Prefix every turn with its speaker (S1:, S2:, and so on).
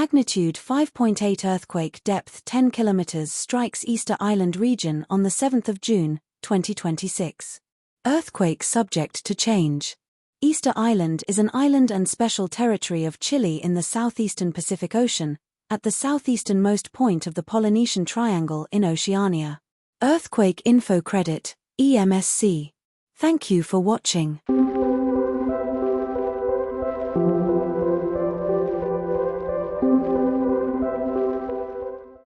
S1: Magnitude 5.8 earthquake, depth 10 kilometers, strikes Easter Island region on the 7th of June, 2026. Earthquake subject to change. Easter Island is an island and special territory of Chile in the southeastern Pacific Ocean, at the southeasternmost point of the Polynesian Triangle in Oceania. Earthquake Info Credit, EMSC. Thank you for watching.